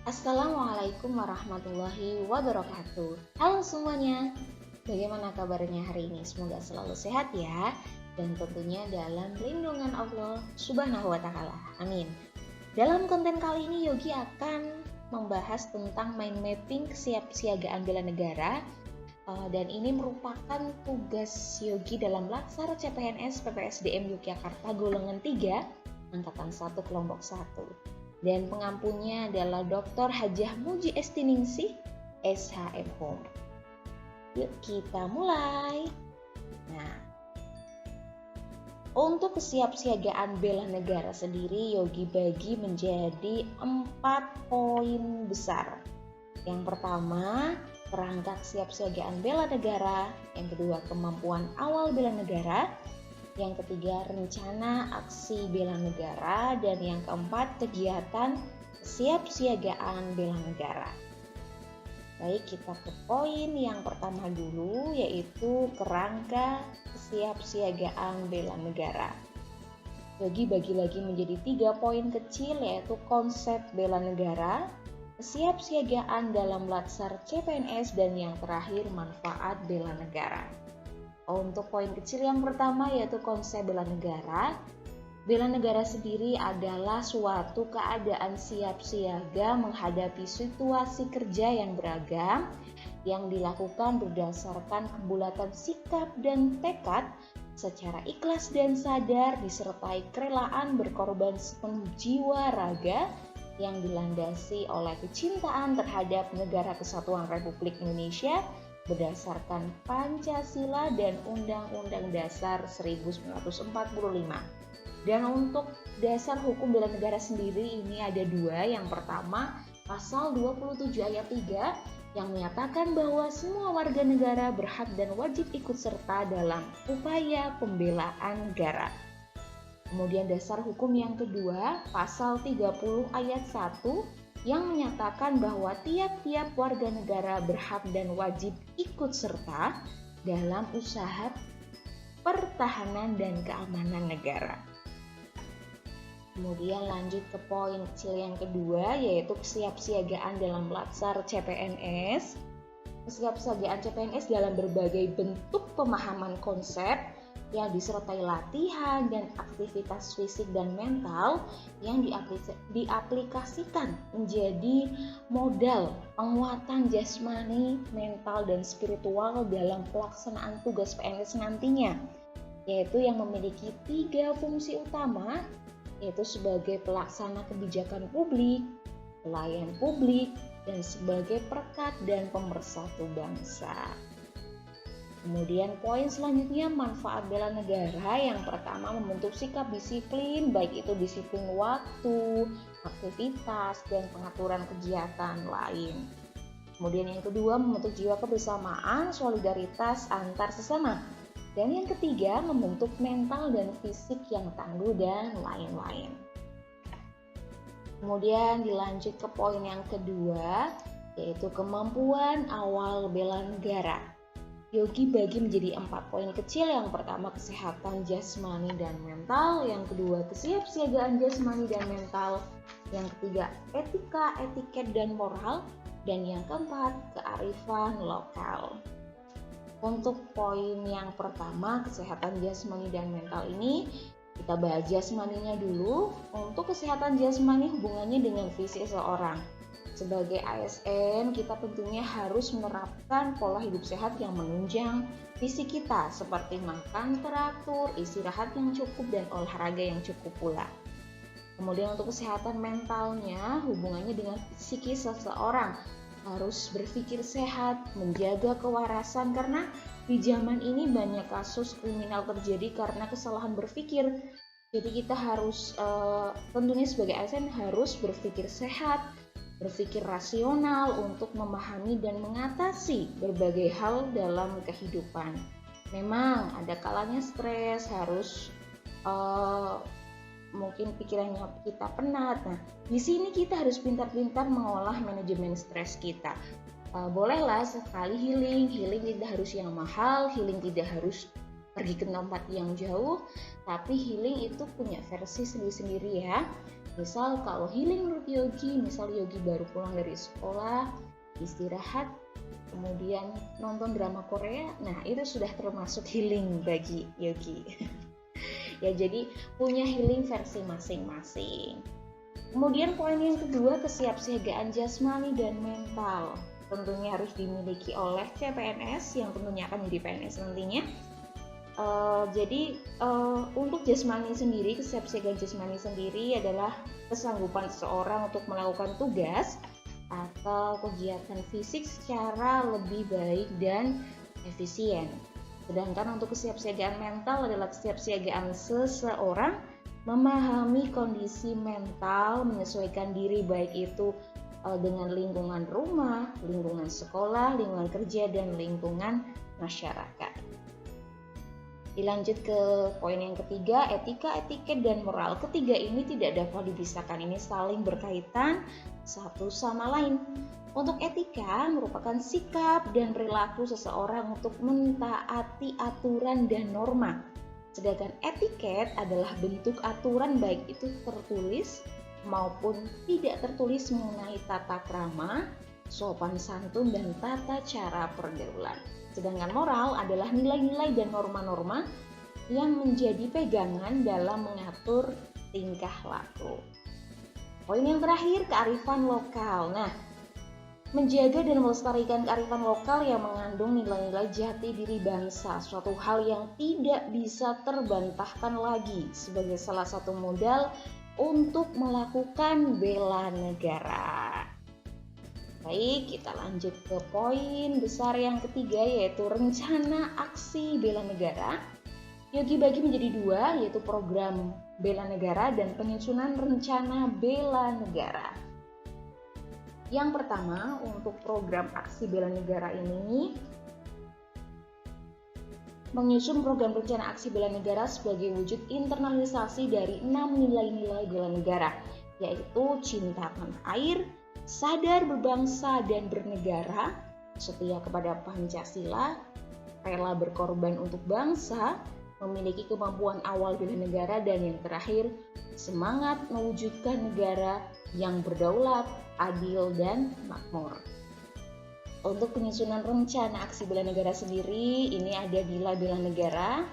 Assalamualaikum warahmatullahi wabarakatuh. Halo semuanya, bagaimana kabarnya hari ini? Semoga selalu sehat ya, dan tentunya dalam lindungan Allah Subhanahu wa Ta'ala. Amin. Dalam konten kali ini, Yogi akan membahas tentang mind mapping kesiapsiagaan bela negara, dan ini merupakan tugas Yogi dalam Latsar CPNS PPSDM Yogyakarta golongan 3, angkatan 1 kelompok 1. Dan pengampunya adalah Dr. Hajah Muji Estiningsih, SHMH. Yuk kita mulai. Nah, untuk kesiapsiagaan bela negara sendiri Yogi bagi menjadi 4 poin besar. Yang pertama, kerangka kesiapsiagaan bela negara. Yang kedua, kemampuan awal bela negara. Yang ketiga, rencana aksi bela negara. Dan yang keempat, kegiatan kesiapsiagaan bela negara. Baik, kita ke poin yang pertama dulu, yaitu kerangka kesiapsiagaan bela negara. Yogi bagi lagi menjadi 3 poin kecil, yaitu konsep bela negara, kesiapsiagaan dalam Latsar CPNS, dan yang terakhir manfaat bela negara. Untuk poin kecil yang pertama yaitu konsep bela negara. Bela negara sendiri adalah suatu keadaan siap siaga menghadapi situasi kerja yang beragam yang dilakukan berdasarkan kebulatan sikap dan tekad secara ikhlas dan sadar disertai kerelaan berkorban sepenuh jiwa raga yang dilandasi oleh kecintaan terhadap Negara Kesatuan Republik Indonesia berdasarkan Pancasila dan Undang-Undang Dasar 1945. Dan untuk dasar hukum bela negara sendiri ini ada 2. Yang pertama, pasal 27 ayat 3 yang menyatakan bahwa semua warga negara berhak dan wajib ikut serta dalam upaya pembelaan negara. Kemudian dasar hukum yang kedua, pasal 30 ayat 1 yang menyatakan bahwa tiap-tiap warga negara berhak dan wajib ikut serta dalam usaha pertahanan dan keamanan negara. Kemudian lanjut ke poin kecil yang kedua, yaitu kesiapsiagaan dalam Latsar CPNS. Kesiapsiagaan CPNS dalam berbagai bentuk pemahaman konsep yang disertai latihan dan aktivitas fisik dan mental yang diaplikasikan menjadi modal penguatan jasmani, mental, dan spiritual dalam pelaksanaan tugas PNS nantinya, yaitu yang memiliki 3 fungsi utama, yaitu sebagai pelaksana kebijakan publik, pelayan publik, dan sebagai perekat dan pemersatu bangsa. Kemudian poin selanjutnya manfaat bela negara. Yang pertama, membentuk sikap disiplin, baik itu disiplin waktu, aktivitas, dan pengaturan kegiatan lain. Kemudian yang kedua, membentuk jiwa kebersamaan, solidaritas antar sesama. Dan yang ketiga, membentuk mental dan fisik yang tangguh dan lain-lain. Kemudian dilanjut ke poin yang kedua, yaitu kemampuan awal bela negara. Yogi bagi menjadi 4 poin kecil. Yang pertama, kesehatan jasmani dan mental. Yang kedua, kesiapsiagaan jasmani dan mental. Yang ketiga, etika, etiket, dan moral. Dan yang keempat, kearifan lokal. Untuk poin yang pertama, kesehatan jasmani dan mental ini, kita bahas jasmaninya dulu. Untuk kesehatan jasmani hubungannya dengan fisik seseorang. Sebagai ASN, kita tentunya harus menerapkan pola hidup sehat yang menunjang fisik kita, seperti makan teratur, istirahat yang cukup, dan olahraga yang cukup pula. Kemudian untuk kesehatan mentalnya, hubungannya dengan psikis seseorang. Harus berpikir sehat, menjaga kewarasan, karena di zaman ini banyak kasus kriminal terjadi karena kesalahan berpikir. Jadi kita harus, tentunya sebagai ASN harus berpikir sehat, berpikir rasional untuk memahami dan mengatasi berbagai hal dalam kehidupan. Memang ada kalanya stres, harus mungkin pikirannya kita penat. Nah, di sini kita harus pintar-pintar mengolah manajemen stres kita. Bolehlah sekali healing tidak harus yang mahal, healing tidak harus pergi ke tempat yang jauh, tapi healing itu punya versi sendiri-sendiri ya. Misal kalau healing menurut Yogi, misal Yogi baru pulang dari sekolah, istirahat, kemudian nonton drama Korea, nah itu sudah termasuk healing bagi Yogi. Ya, jadi punya healing versi masing-masing. Kemudian poin yang kedua, kesiapsiagaan jasmani dan mental. Tentunya harus dimiliki oleh CPNS yang tentunya akan jadi PNS nantinya. Untuk jasmani sendiri, kesiapsiagaan jasmani sendiri adalah kesanggupan seseorang untuk melakukan tugas atau kegiatan fisik secara lebih baik dan efisien. Sedangkan untuk kesiapsiagaan mental adalah kesiapsiagaan seseorang memahami kondisi mental, menyesuaikan diri baik itu dengan lingkungan rumah, lingkungan sekolah, lingkungan kerja, dan lingkungan masyarakat. Dilanjut ke poin yang ketiga, etika, etiket, dan moral. Ketiga ini tidak dapat dipisahkan, ini saling berkaitan satu sama lain. Untuk etika merupakan sikap dan perilaku seseorang untuk mentaati aturan dan norma. Sedangkan etiket adalah bentuk aturan baik itu tertulis maupun tidak tertulis mengenai tata krama, sopan santun, dan tata cara pergaulan. Sedangkan moral adalah nilai-nilai dan norma-norma yang menjadi pegangan dalam mengatur tingkah laku. Poin yang terakhir, kearifan lokal. Nah, menjaga dan melestarikan kearifan lokal yang mengandung nilai-nilai jati diri bangsa, suatu hal yang tidak bisa terbantahkan lagi sebagai salah satu modal untuk melakukan bela negara. Baik, kita lanjut ke poin besar yang ketiga, yaitu rencana aksi bela negara. Yogi bagi menjadi dua, yaitu program bela negara dan penyusunan rencana bela negara. Yang pertama, untuk program aksi bela negara ini, menyusun program rencana aksi bela negara sebagai wujud internalisasi dari 6 nilai-nilai bela negara, yaitu cinta tanah air, sadar berbangsa dan bernegara, setia kepada Pancasila, rela berkorban untuk bangsa, memiliki kemampuan awal bela negara, dan yang terakhir, semangat mewujudkan negara yang berdaulat, adil, dan makmur. Untuk penyusunan rencana aksi bela negara sendiri, ini ada nilai bela negara,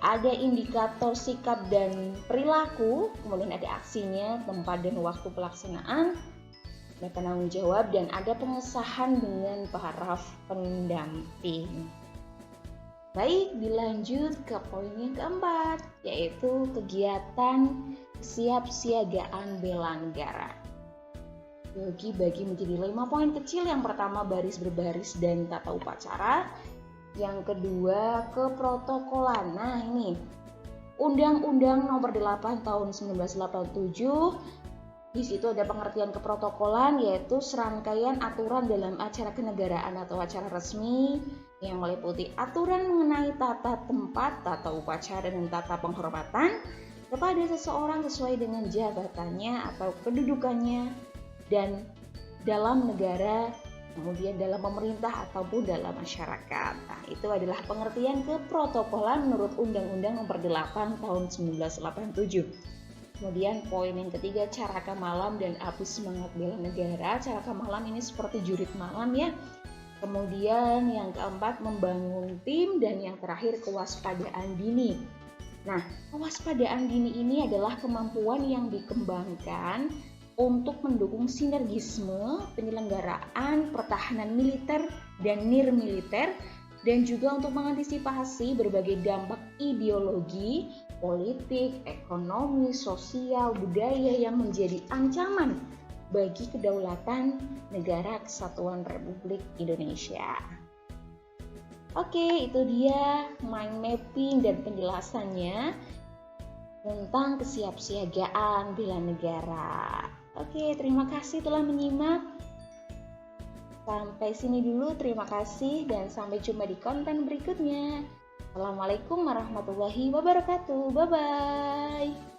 ada indikator sikap dan perilaku, kemudian ada aksinya, tempat dan waktu pelaksanaan, ada penanggung jawab, dan ada pengesahan dengan paraf pendamping. Baik, dilanjut ke poin yang keempat, yaitu kegiatan kesiapsiagaan bela negara. Yogi bagi menjadi 5 poin kecil. Yang pertama, baris berbaris dan tata upacara. Yang kedua, keprotokolan. Nah, ini Undang-Undang Nomor 8 Tahun 1987. Di situ ada pengertian keprotokolan, yaitu serangkaian aturan dalam acara kenegaraan atau acara resmi yang meliputi aturan mengenai tata tempat, tata upacara, dan tata penghormatan kepada seseorang sesuai dengan jabatannya atau kedudukannya dan dalam negara, kemudian dalam pemerintah ataupun dalam masyarakat. Nah, itu adalah pengertian keprotokolan menurut Undang-Undang Nomor 8 Tahun 1987. Kemudian poin yang ketiga, caraka malam dan api semangat bela negara. Caraka malam ini seperti jurit malam ya. Kemudian yang keempat, membangun tim, dan yang terakhir kewaspadaan dini. Nah, kewaspadaan dini ini adalah kemampuan yang dikembangkan untuk mendukung sinergisme penyelenggaraan pertahanan militer dan nirmiliter, dan juga untuk mengantisipasi berbagai dampak ideologi, politik, ekonomi, sosial, budaya yang menjadi ancaman bagi kedaulatan Negara Kesatuan Republik Indonesia. Oke, itu dia mind mapping dan penjelasannya tentang kesiapsiagaan bela negara. Oke, terima kasih telah menyimak. Sampai sini dulu, terima kasih dan sampai jumpa di konten berikutnya. Assalamualaikum warahmatullahi wabarakatuh. Bye-bye.